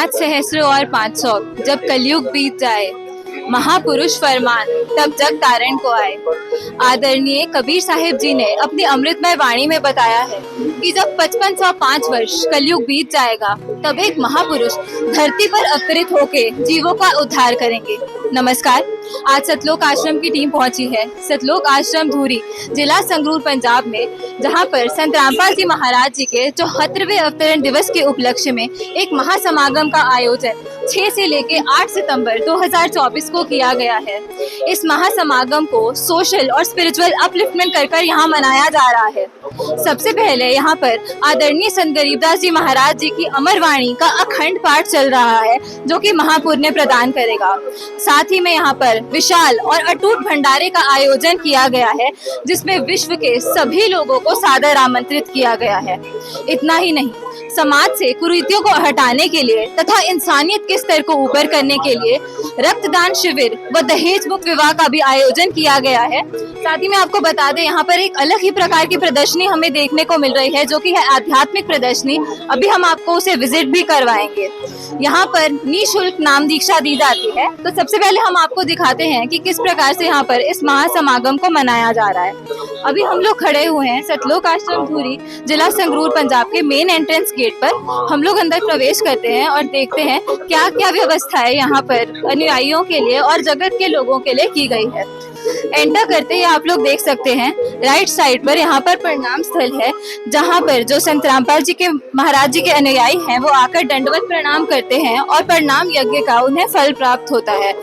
पाँच सहस्र और 500 जब कलयुग बीत जाए, महापुरुष फरमान तब जग तारण को आए। आदरणीय कबीर साहिब जी ने अपनी अमृतमय वाणी में बताया है कि जब 5505 वर्ष कलयुग बीत जाएगा तब एक महापुरुष धरती पर अवतरित होके जीवों का उद्धार करेंगे। नमस्कार, आज सतलोक आश्रम की टीम पहुंची है सतलोक आश्रम धूरी, जिला संगरूर, पंजाब में, जहां पर संत रामपाल जी महाराज जी के 74वें अवतरण दिवस के उपलक्ष्य में एक महासमागम का आयोजन 6 से लेके 8 सितंबर 2024 को किया गया है। इस महासमागम को सोशल और स्पिरिचुअल अपलिफ्टमेंट कर यहाँ मनाया जा रहा है। सबसे पहले यहाँ पर आदरणीय संत गरीबदास जी महाराज जी की अमर वाणी का अखंड पाठ चल रहा है, जो कि महापुण्य प्रदान करेगा। साथ ही में यहाँ पर विशाल और अटूट भंडारे का आयोजन किया गया है, जिसमें विश्व के सभी लोगों को सादर आमंत्रित किया गया है। इतना ही नहीं, समाज से कुरीतियों को हटाने के लिए तथा इंसानियत के स्तर को ऊपर करने के लिए रक्तदान शिविर व दहेज मुक्त विवाह का भी आयोजन किया गया है। साथ ही में आपको बता दें, यहाँ पर एक अलग ही प्रकार की प्रदर्शनी हमें देखने को मिल रही है, जो कि है आध्यात्मिक प्रदर्शनी। अभी हम आपको उसे विजिट भी करवाएंगे। यहाँ पर निःशुल्क नाम दीक्षा दी जाती है। तो सबसे पहले हम आपको दिखाते हैं कि किस प्रकार से यहाँ पर इस महासमागम को मनाया जा रहा है। अभी हम लोग खड़े हुए हैं सतलोक आश्रम धूरी, जिला संगरूर, पंजाब के मेन एंट्रेंस गेट पर। हम लोग अंदर प्रवेश करते हैं और देखते हैं क्या क्या व्यवस्था है यहाँ पर अनुयायियों के लिए और जगत के लोगों के लिए की गई है। एंटर करते ही आप लोग देख सकते हैं राइट साइड पर यहाँ पर प्रणाम स्थल है, जहाँ पर जो संत रामपाल जी के महाराज जी के अनुयायी हैं वो आकर दंडवत प्रणाम करते हैं और प्रणाम यज्ञ का उन्हें फल प्राप्त होता है।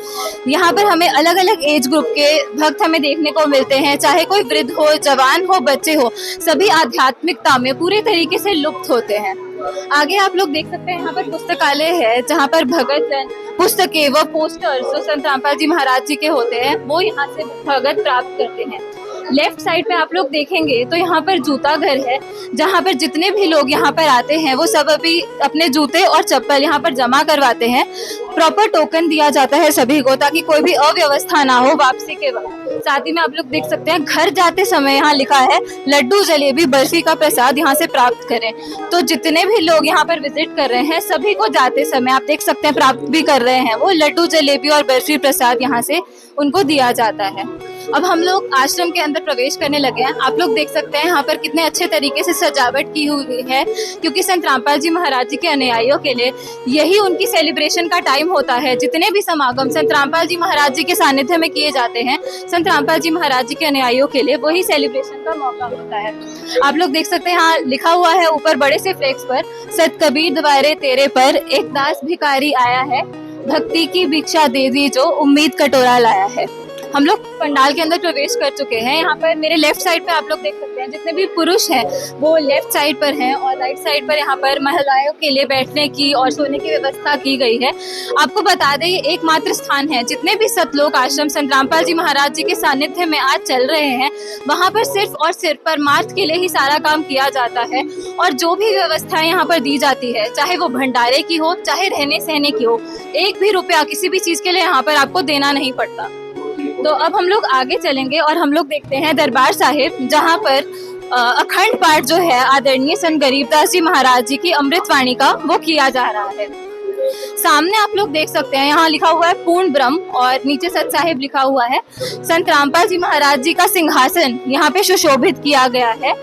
यहाँ पर हमें अलग अलग एज ग्रुप के भक्त हमें देखने को मिलते हैं, चाहे कोई वृद्ध हो, जवान हो, बच्चे हो, सभी आध्यात्मिकता में पूरी तरीके से लुप्त होते हैं। आगे आप लोग देख सकते हैं यहाँ पर पुस्तकालय है, जहाँ पर भगत जन पुस्तकें व पोस्टर्स जो संत रामपाल जी महाराज जी के होते हैं वो यहाँ से भगत प्राप्त करते हैं। लेफ्ट साइड पे आप लोग देखेंगे तो यहाँ पर जूता घर है, जहाँ पर जितने भी लोग यहाँ पर आते हैं वो सब अभी अपने जूते और चप्पल यहाँ पर जमा करवाते हैं। प्रॉपर टोकन दिया जाता है सभी को, ताकि कोई भी अव्यवस्था ना हो वापसी के वक्त। साथ ही में आप लोग देख सकते हैं घर जाते समय यहाँ लिखा है लड्डू, जलेबी, बर्फी का प्रसाद यहाँ से प्राप्त करें। तो जितने भी लोग यहाँ पर विजिट कर रहे हैं सभी को जाते समय आप देख सकते हैं प्राप्त भी कर रहे हैं वो लड्डू, जलेबी और बर्फी प्रसाद यहाँ से उनको दिया जाता है। अब हम लोग आश्रम के अंदर प्रवेश करने लगे हैं। आप लोग देख सकते हैं यहाँ पर कितने अच्छे तरीके से सजावट की हुई है, क्योंकि संत रामपाल जी महाराज जी के अनुयायियों के लिए यही उनकी सेलिब्रेशन का टाइम होता है। जितने भी समागम संत रामपाल जी महाराज जी के सानिध्य में किए जाते हैं, संत रामपाल जी महाराज जी के अनुयायियों के लिए वही सेलिब्रेशन का मौका होता है। आप लोग देख सकते हैं यहाँ लिखा हुआ है ऊपर बड़े से फ्लेक्स पर, सत कबीर द्वारे तेरे पर एक दास भिखारी आया है, भक्ति की भिक्षा दे दी जो उम्मीद कटोरा लाया है। हम लोग पंडाल के अंदर प्रवेश कर चुके हैं। यहाँ पर मेरे लेफ्ट साइड पे आप लोग देख सकते हैं जितने भी पुरुष हैं वो लेफ्ट साइड पर हैं, और राइट साइड पर यहाँ पर महिलाओं के लिए बैठने की और सोने की व्यवस्था की गई है। आपको बता दें, ये एकमात्र स्थान है जितने भी सतलोक आश्रम संत रामपाल जी महाराज जी के सानिध्य में आज चल रहे हैं, वहाँ पर सिर्फ और सिर्फ परमार्थ के लिए ही सारा काम किया जाता है। और जो भी व्यवस्थाएं यहाँ पर दी जाती है, चाहे वो भंडारे की हो, चाहे रहने सहने की हो, एक भी रुपया किसी भी चीज के लिए यहाँ पर आपको देना नहीं पड़ता। तो अब हम लोग आगे चलेंगे और हम लोग देखते हैं दरबार साहिब, जहाँ पर अखंड पाठ जो है आदरणीय संत गरीबदास जी महाराज जी की अमृतवाणी का वो किया जा रहा है। सामने आप लोग देख सकते हैं यहाँ लिखा हुआ है पूर्ण ब्रह्म और नीचे सत साहिब लिखा हुआ है। संत रामपाल जी महाराज जी का सिंहासन यहाँ पे सुशोभित किया गया है।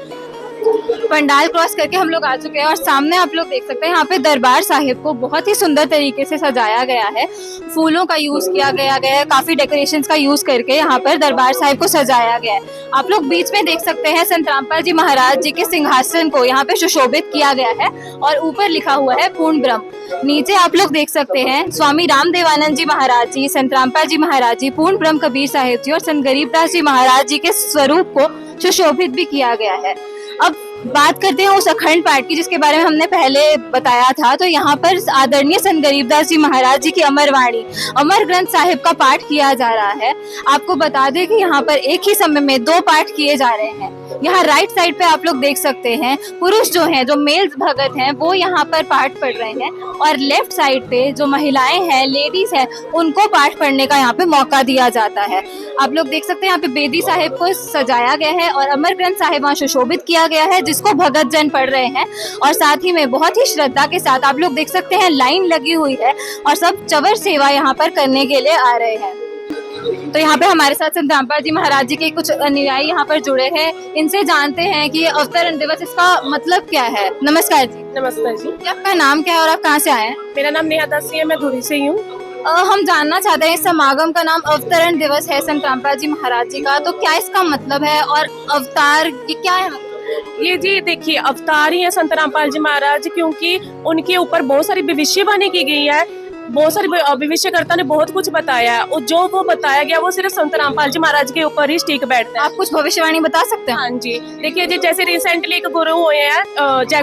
पंडाल क्रॉस करके हम लोग आ चुके हैं और सामने आप लोग देख सकते हैं यहाँ पे दरबार साहिब को बहुत ही सुंदर तरीके से सजाया गया है। फूलों का यूज किया गया है, काफी डेकोरेशंस का यूज करके यहाँ पर दरबार साहिब को सजाया गया है। आप लोग बीच में देख सकते हैं संत रामपाल जी महाराज जी के सिंहासन को यहाँ पे सुशोभित किया गया है और ऊपर लिखा हुआ है पूर्ण ब्रह्म। नीचे आप लोग देख सकते हैं स्वामी रामदेवानंद जी महाराज जी, संत रामपाल जी महाराज जी, पूर्ण ब्रह्म कबीर साहिब जी और संत गरीबदास जी महाराज जी के स्वरूप को सुशोभित भी किया गया है। अब बात करते हैं उस अखंड पाठ की जिसके बारे में हमने पहले बताया था। तो यहाँ पर आदरणीय संत गरीबदास जी महाराज जी की अमर वाणी, अमर ग्रंथ साहिब का पाठ किया जा रहा है। आपको बता दें कि यहाँ पर एक ही समय में 2 पाठ किए जा रहे हैं। यहाँ राइट साइड पे आप लोग देख सकते हैं पुरुष जो हैं, जो मेल भगत हैं, वो यहाँ पर पाठ पढ़ रहे हैं और लेफ्ट साइड पे जो महिलाएं हैं, लेडीज हैं, उनको पाठ पढ़ने का यहाँ पे मौका दिया जाता है। आप लोग देख सकते हैं यहाँ पे बेदी साहिब को सजाया गया है और अमर ग्रंथ साहिब वहाँ सुशोभित किया गया है, जिसको भगत जन पढ़ रहे हैं और साथ ही में बहुत ही श्रद्धा के साथ आप लोग देख सकते हैं लाइन लगी हुई है और सब चवर सेवा यहाँ पर करने के लिए आ रहे हैं। तो यहाँ पे हमारे साथ संत रामपाल जी महाराज जी के कुछ अनुयायी यहाँ पर जुड़े हैं, इनसे जानते हैं कि अवतरण दिवस इसका मतलब क्या है। नमस्कार जी। नमस्कार जी। आपका नाम क्या है और आप कहाँ से आए हैं? मेरा नाम नेहा दासी है, मैं धुरी से ही हूँ। हम जानना चाहते हैं, इस समागम का नाम अवतरण दिवस है संत रामपाल जी महाराज जी का, तो क्या इसका मतलब है और अवतार ये क्या है? ये जी देखिए, अवतार ही है संत रामपाल जी महाराज, क्योंकि उनके ऊपर बहुत सारी भविष्यवाणी की गई है, बहुत सारे भविष्यकर्ता ने बहुत कुछ बताया है और जो वो बताया गया वो सिर्फ संत रामपाल जी महाराज के ऊपर ही टिक बैठता है। आप कुछ भविष्यवाणी बता सकते हैं? हाँ जी, देखिए जी, जैसे रिसेंटली एक गुरु हुए हैं जय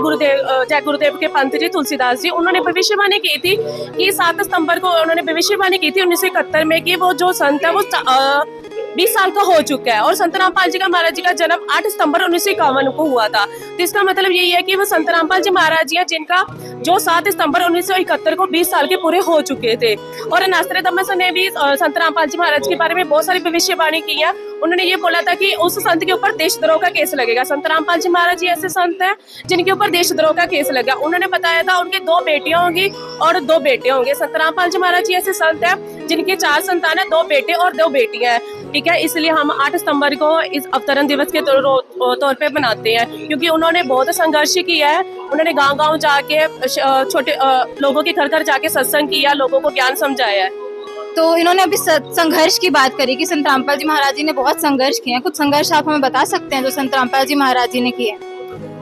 गुरुदेव के पंत जी तुलसीदास जी, उन्होंने भविष्यवाणी की थी कि 7 सितंबर को उन्होंने भविष्यवाणी की थी 1971 में कि वो जो संत है वो 20 साल का हो चुका है और संत रामपाल जी का महाराज जी का जन्म 8 सितंबर 1951 को हुआ था। तो इसका मतलब यही है कि वो संत रामपाल जी महाराज जी हैं जिनका जो 7 सितंबर 1971 को 20 साल के पूरे हो चुके थे। और नास्त्रोदामस ने भी संत रामपाल जी महाराज के बारे में बहुत सारी भविष्यवाणी की है। उन्होंने ये बोला था कि उस संत के ऊपर देशद्रोह का केस लगेगा। संत रामपाल जी महाराज जी ऐसे संत हैं जिनके ऊपर देशद्रोह का केस लगा। उन्होंने बताया था उनके 2 बेटियां होंगी और 2 बेटे होंगे। संत रामपाल जी महाराज जी ऐसे संत हैं जिनके 4 संतान है, 2 बेटे और 2 बेटियां हैं। ठीक है, इसलिए हम 8 सितंबर को इस अवतरण दिवस के तौर पे बनाते हैं, क्योंकि उन्होंने बहुत संघर्ष किया है। उन्होंने गांव-गांव जाके छोटे लोगों के घर-घर जाके सत्संग किया, लोगों को ज्ञान समझाया है। तो इन्होंने अभी संघर्ष की बात करी कि संत रामपाल जी महाराज जी ने बहुत संघर्ष किए हैं, कुछ संघर्ष आप हमें बता सकते हैं जो संत रामपाल जी महाराज जी ने किए?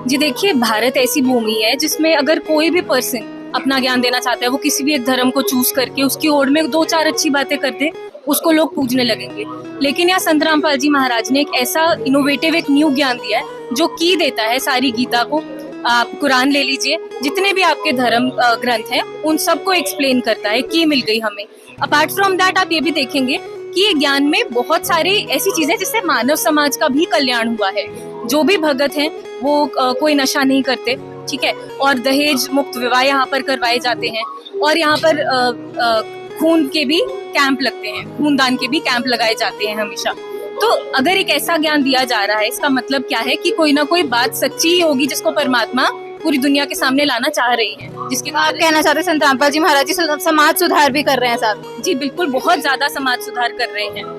जी देखिए, भारत ऐसी भूमि है जिसमें अगर कोई भी पर्सन अपना ज्ञान देना चाहता है, वो किसी भी एक धर्म को चूज करके उसकी ओर में 2-4 अच्छी बातें कर दे, उसको लोग पूजने लगेंगे। लेकिन यहाँ संत रामपाल जी महाराज ने एक ऐसा इनोवेटिव, एक न्यू ज्ञान दिया है जो की देता है सारी गीता को। आप कुरान ले लीजिए, जितने भी आपके धर्म ग्रंथ हैं उन सबको एक्सप्लेन करता है, की मिल गई हमें। अपार्ट फ्रॉम दैट आप ये भी देखेंगे कि ये ज्ञान में बहुत सारी ऐसी चीजें जिससे मानव समाज का भी कल्याण हुआ है। जो भी भगत हैं वो कोई नशा नहीं करते, ठीक है, और दहेज मुक्त विवाह यहाँ पर करवाए जाते हैं और यहाँ पर खून के भी कैंप लगते हैं, खूनदान के भी कैंप लगाए जाते हैं हमेशा। तो अगर एक ऐसा ज्ञान दिया जा रहा है, इसका मतलब क्या है कि कोई ना कोई बात सच्ची ही होगी जिसको परमात्मा पूरी दुनिया के सामने लाना चाह रही है। जिसके आप कहना चाहते हैं संत रामपाल जी महाराज जी समाज सुधार भी कर रहे हैं साहब? जी बिल्कुल, बहुत ज्यादा समाज सुधार कर रहे हैं।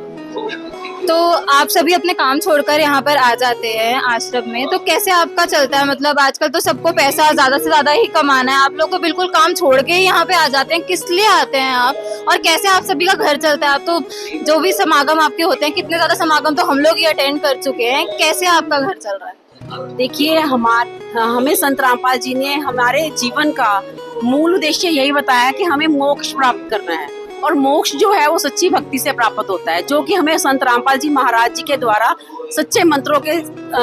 तो आप सभी अपने काम छोड़कर यहाँ पर आ जाते हैं आश्रम में, तो कैसे आपका चलता है? मतलब आजकल तो सबको पैसा ज्यादा से ज्यादा ही कमाना है, आप लोग तो बिल्कुल काम छोड़ के यहाँ पे आ जाते हैं, किस लिए आते हैं आप और कैसे आप सभी का घर चलता है? आप तो जो भी समागम आपके होते हैं, कितने ज्यादा समागम तो हम लोग ही अटेंड कर चुके हैं, कैसे आपका घर चल रहा है? देखिए, हमें संत रामपाल जी ने हमारे जीवन का मूल उद्देश्य यही बताया कि हमें मोक्ष प्राप्त करना है और मोक्ष जो है वो सच्ची भक्ति से प्राप्त होता है, जो कि हमें संत रामपाल जी महाराज जी के द्वारा सच्चे मंत्रों के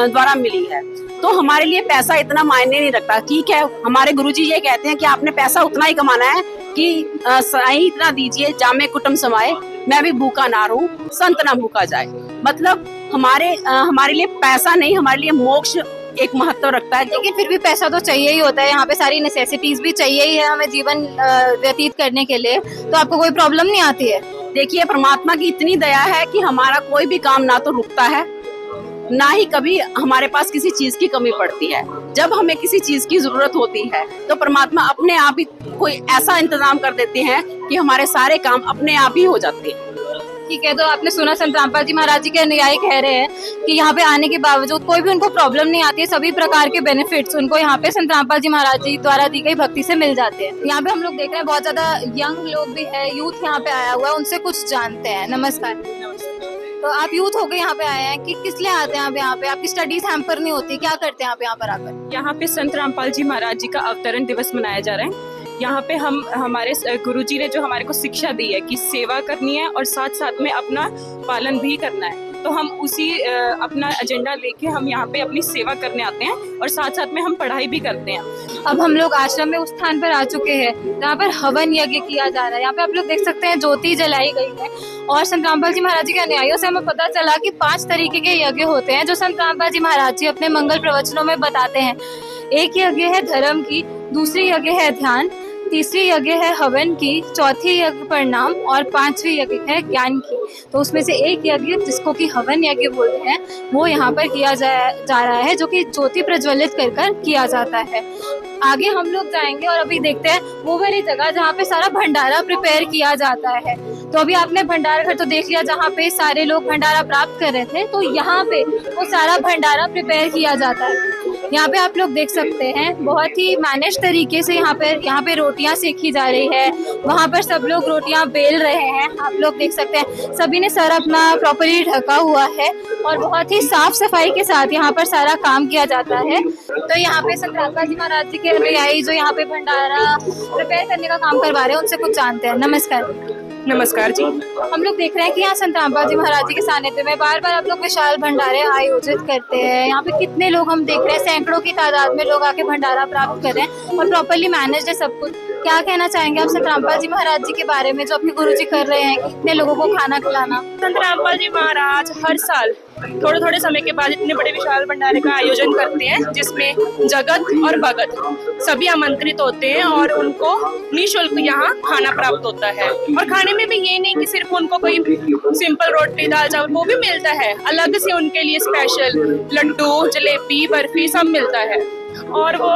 द्वारा मिली है। तो हमारे लिए पैसा इतना मायने नहीं रखता। ठीक है, हमारे गुरुजी ये कहते हैं कि आपने पैसा उतना ही कमाना है कि साईं इतना दीजिए जामे कुटुम समाए, मैं भी भूखा ना रहूं, संत ना भूखा जाए। मतलब हमारे लिए पैसा नहीं, हमारे लिए मोक्ष एक महत्व रखता है। लेकिन फिर भी पैसा तो चाहिए ही होता है, यहाँ पे सारी नेसेसिटीज भी चाहिए ही है हमें जीवन व्यतीत करने के लिए, तो आपको कोई प्रॉब्लम नहीं आती है? देखिए, परमात्मा की इतनी दया है कि हमारा कोई भी काम ना तो रुकता है, ना ही कभी हमारे पास किसी चीज की कमी पड़ती है। जब हमें किसी चीज की जरूरत होती है तो परमात्मा अपने आप ही कोई ऐसा इंतजाम कर देते हैं कि हमारे सारे काम अपने आप ही हो जाते हैं। ठीक है, तो आपने सुना संत रामपाल जी महाराज जी के अनुयायी कह रहे हैं कि यहाँ पे आने के बावजूद कोई भी उनको प्रॉब्लम नहीं आती है, सभी प्रकार के बेनिफिट्स उनको यहाँ पे संत रामपाल जी महाराज जी द्वारा दी गई भक्ति से मिल जाते हैं। यहाँ पे हम लोग देख रहे हैं बहुत ज्यादा यंग लोग भी है, यूथ यहाँ पे आया हुआ है, उनसे कुछ जानते हैं। नमस्कार। तो आप यूथ होकर यहाँ पे आए हैं कि किस लिए आते हैं आप यहाँ पे? आपकी स्टडीज हैम्पर नहीं होती, क्या करते हैं आप यहाँ पर आकर? यहाँ पे संत रामपाल जी महाराज जी का अवतरण दिवस मनाया जा रहा है। यहाँ पे हमारे गुरुजी ने जो हमारे को शिक्षा दी है कि सेवा करनी है और साथ साथ में अपना पालन भी करना है, तो हम उसी अपना एजेंडा लेके हम यहाँ पे अपनी सेवा करने आते हैं और साथ साथ में हम पढ़ाई भी करते हैं। अब हम लोग आश्रम में उस स्थान पर आ चुके हैं जहाँ पर हवन यज्ञ किया जा रहा है। यहाँ पे आप लोग देख सकते हैं ज्योति जलाई गई है और संत रामपाल जी महाराज जी के अनुयायियों से हमें पता चला कि 5 तरीके के यज्ञ होते हैं जो संत रामपाल जी महाराज जी अपने मंगल प्रवचनों में बताते हैं। एक यज्ञ है धर्म की, दूसरी यज्ञ है ध्यान, तीसरी यज्ञ है हवन की, चौथी यज्ञ प्रणाम और 5वीं यज्ञ है ज्ञान की। तो उसमें से एक यज्ञ जिसको कि हवन यज्ञ बोलते हैं वो यहाँ पर किया जा रहा है, जो कि ज्योति प्रज्वलित कर कर किया जाता है। आगे हम लोग जाएंगे और अभी देखते हैं वो वाली जगह जहाँ पे सारा भंडारा प्रिपेयर किया जाता है। तो अभी आपने भंडारा घर तो देख लिया जहाँ पे सारे लोग भंडारा प्राप्त कर रहे थे, तो यहाँ पे वो सारा भंडारा प्रिपेयर किया जाता है। यहाँ पे आप लोग देख सकते हैं बहुत ही मैनेज तरीके से यहाँ पे रोटियां सेकी जा रही है। वहाँ पर सब लोग रोटियां बेल रहे हैं, आप लोग देख सकते हैं सभी ने सर अपना प्रॉपरली ढका हुआ है और बहुत ही साफ सफाई के साथ यहाँ पर सारा काम किया जाता है। तो यहाँ पे संत रामपाल जी महाराज जी के अनुयायी जो यहाँ पे भंडारा प्रिपेयर करने का काम करवा रहे हैं उनसे कुछ जानते हैं। नमस्कार। नमस्कार जी। हम लोग देख रहे हैं कि यहाँ संत रामपाल जी महाराज जी के सानिध्य में बार बार आप लोग विशाल भंडारे आयोजित करते हैं। यहाँ पे कितने लोग हम देख रहे हैं, सैकड़ों की तादाद में लोग आके भंडारा प्राप्त कर रहे हैं और प्रॉपरली मैनेज है सब कुछ। क्या कहना चाहेंगे आप संत रामपाल जी महाराज जी के बारे में जो अपने गुरु जी कर रहे हैं, कितने लोगों को खाना खिलाना? संत रामपाल जी महाराज हर साल थोड़े थोड़े समय के बाद इतने बड़े विशाल भंडारे का आयोजन करते हैं जिसमें जगत और भगत सभी आमंत्रित होते हैं और उनको निःशुल्क यहाँ खाना प्राप्त होता है। और खाने में भी ये नहीं कि सिर्फ उनको कोई सिंपल रोटी दाल चावल, वो भी मिलता है अलग से उनके लिए स्पेशल लड्डू जलेबी बर्फी सब मिलता है। और वो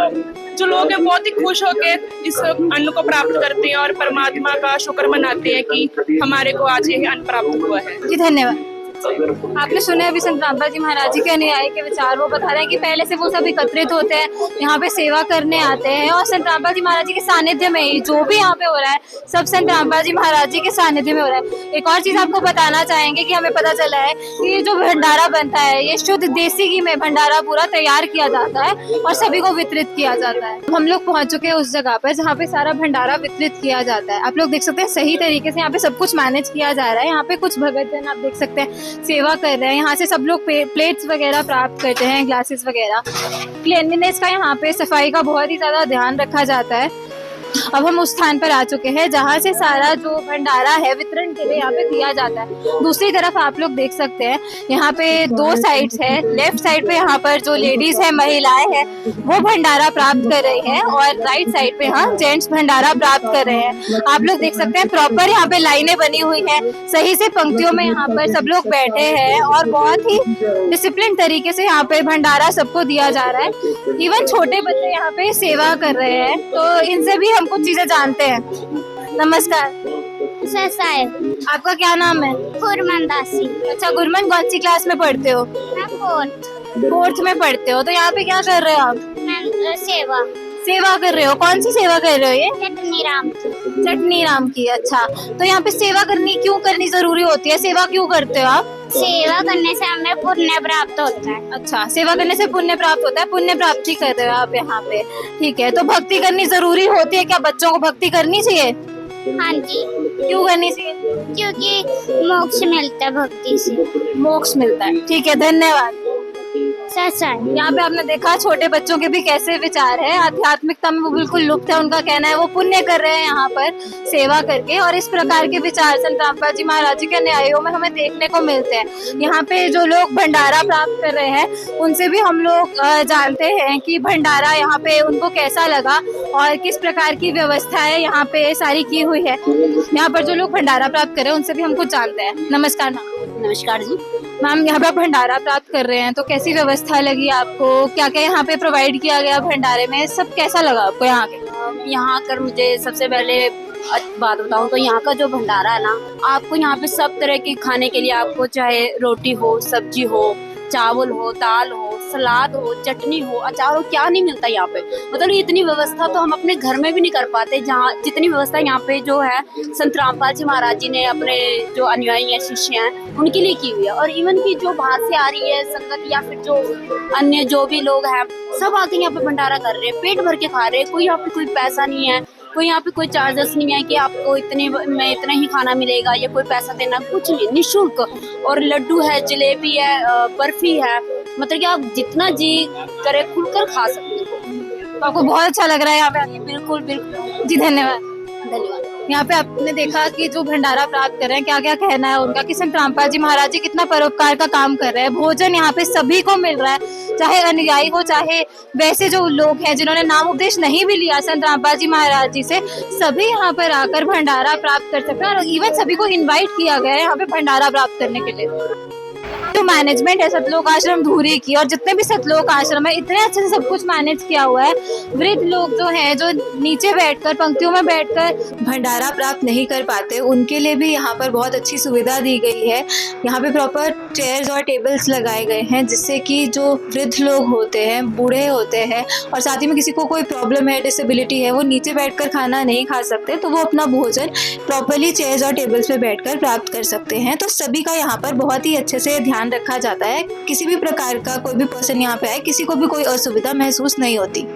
जो लोग हैं बहुत ही खुश होकर इस अन्न को प्राप्त करते हैं और परमात्मा का शुक्र मनाते हैं कि हमारे को आज ये अन्न प्राप्त हुआ है। जी धन्यवाद। आपने सुना अभी संत रामपाल जी महाराज जी के अनुयायी के विचार। वो बता रहे हैं कि पहले से वो सब एकत्रित होते हैं, यहाँ पे सेवा करने आते हैं और संत रामपाल जी महाराज जी के सानिध्य में ही जो भी यहाँ पे हो रहा है सब संत रामपाल जी महाराज जी के सानिध्य में हो रहा है। एक और चीज आपको बताना चाहेंगे कि हमें पता चला है कि ये जो भंडारा बनता है ये शुद्ध देसी घी में भंडारा पूरा तैयार किया जाता है और सभी को वितरित किया जाता है। हम लोग पहुंच चुके हैं उस जगह पर जहाँ पे सारा भंडारा वितरित किया जाता है। आप लोग देख सकते हैं सही तरीके से यहाँ पे सब कुछ मैनेज किया जा रहा है। यहाँ पे कुछ भगत जन आप देख सकते हैं सेवा कर रहे हैं। यहाँ से सब लोग प्लेट्स वगैरह प्राप्त करते हैं, ग्लासेस वगैरह। क्लीनलीनेस का यहाँ पे सफाई का बहुत ही ज्यादा ध्यान रखा जाता है। अब हम उस स्थान पर आ चुके हैं जहाँ से सारा जो भंडारा है वितरण के लिए यहाँ पे दिया जाता है। दूसरी तरफ आप लोग देख सकते हैं यहाँ पे 2 साइड्स है। लेफ्ट साइड पे यहाँ पर जो लेडीज है, महिलाएं हैं, वो भंडारा प्राप्त कर रही हैं और राइट साइड पे यहाँ जेंट्स भंडारा प्राप्त कर रहे हैं। आप लोग देख सकते हैं प्रॉपर यहाँ पे लाइनें बनी हुई है, सही से पंक्तियों में यहाँ पर सब लोग बैठे हैं और बहुत ही डिसिप्लिन तरीके से यहाँ पे भंडारा सबको दिया जा रहा है। इवन छोटे बच्चे यहाँ पे सेवा कर रहे हैं, तो इनसे भी हम कुछ चीजें जानते हैं। नमस्कार। आपका क्या नाम है? गुरमन दासी। अच्छा गुरमन, कौन सी क्लास में पढ़ते हो? मैं फोर्थ में पढ़ते हो। तो यहाँ पे क्या कर रहे हो आप? मैं सेवा कर रहे हो। कौन सी सेवा कर रहे हो? ये चटनी राम की। अच्छा, तो यहाँ पे सेवा क्यों करनी जरूरी होती है? सेवा क्यों करते हो आप? सेवा करने से हमें पुण्य प्राप्त होता है। अच्छा, सेवा करने से पुण्य प्राप्त होता है। पुण्य प्राप्ति कर रहे हो आप यहाँ पे, ठीक है। तो भक्ति करनी जरूरी होती है क्या? बच्चों को भक्ति करनी चाहिए? हाँ जी। क्यों करनी चाहिए? क्योंकि मोक्ष मिलता है भक्ति से। मोक्ष मिलता है, ठीक है, धन्यवाद। यहाँ पे आपने देखा छोटे बच्चों के भी कैसे विचार है, आध्यात्मिकता में वो बिल्कुल लुप्त है। उनका कहना है वो पुण्य कर रहे हैं यहाँ पर सेवा करके, और इस प्रकार के विचार संत रामपाल जी महाराज जी के अनुयायियों में हमें देखने को मिलते हैं। यहाँ पे जो लोग भंडारा प्राप्त कर रहे हैं उनसे भी हम लोग जानते हैं कि भंडारा यहाँ पे उनको कैसा लगा और किस प्रकार की व्यवस्था है यहाँ पे सारी की हुई है। यहाँ पर जो लोग भंडारा प्राप्त कर रहे हैं उनसे भी हम कुछ जानते हैं। नमस्कार मैम। नमस्कार जी। मैम, यहाँ पे आप भंडारा प्राप्त कर रहे हैं तो कैसी व्यवस्था लगी आपको? क्या क्या यहाँ पे प्रोवाइड किया गया भंडारे में? सब कैसा लगा आपको यहाँ के? यहाँ कर मुझे सबसे पहले बात बताऊँ तो यहाँ का जो भंडारा है ना, आपको यहाँ पे सब तरह के खाने के लिए, आपको चाहे रोटी हो, सब्जी हो, चावल हो, दाल हो, सलाद हो, चटनी हो, अचार हो, क्या नहीं मिलता यहाँ पे। मतलब इतनी व्यवस्था तो हम अपने घर में भी नहीं कर पाते, जहाँ जितनी व्यवस्था यहाँ पे जो है संत रामपाल जी महाराज जी ने अपने जो अनुयायी हैं, शिष्य हैं, उनके लिए की हुई है। और इवन की जो बाहर से आ रही है संगत या फिर जो अन्य जो भी लोग हैं, सब आके यहाँ पे भंडारा कर रहे हैं, पेट भर के खा रहे हैं। कोई यहाँ पे कोई पैसा नहीं है, कोई यहाँ पे कोई चार्जेस नहीं है कि आपको इतने में इतना ही खाना मिलेगा या कोई पैसा देना, कुछ नहीं, निःशुल्क। और लड्डू है, जलेबी है, बर्फी है, मतलब कि आप जितना जी करे खुलकर खा सकते हो। तो आपको बहुत अच्छा लग रहा है यहाँ पे आके? बिल्कुल बिल्कुल जी धन्यवाद। धन्यवाद। यहाँ पे आपने देखा कि जो भंडारा प्राप्त कर रहे हैं, क्या क्या कहना है उनका कि संत रामपाल जी महाराज जी कितना परोपकार का काम कर रहे हैं। भोजन यहाँ पे सभी को मिल रहा है, चाहे अनुयायी हो चाहे वैसे जो लोग हैं जिन्होंने नाम उपदेश नहीं भी लिया संत रामपाल जी महाराज जी से, सभी यहाँ पर आकर भंडारा प्राप्त कर सकते हैं और इवन सभी को इन्वाइट किया गया है यहाँ पे भंडारा प्राप्त करने के लिए। जो मैनेजमेंट है सतलोक आश्रम धूरी की और जितने भी सतलोक आश्रम है, इतने अच्छे से सब कुछ मैनेज किया हुआ है। वृद्ध लोग जो हैं जो नीचे बैठकर पंक्तियों में बैठकर भंडारा प्राप्त नहीं कर पाते, उनके लिए भी यहाँ पर बहुत अच्छी सुविधा दी गई है। यहाँ पे प्रॉपर चेयर्स और टेबल्स लगाए गए हैं जिससे कि जो वृद्ध लोग होते हैं, बूढ़े होते हैं और साथ ही में किसी को कोई प्रॉब्लम है, डिसेबिलिटी है, वो नीचे बैठकर खाना नहीं खा सकते, तो वो अपना भोजन प्रॉपरली चेयर्स और टेबल्स पे बैठकर प्राप्त कर सकते हैं। तो सभी का यहाँ पर बहुत ही अच्छे से ध्यान रखा जाता है। किसी भी प्रकार का कोई भी पर्सन यहाँ पे आए, किसी को भी कोई असुविधा महसूस नहीं होती।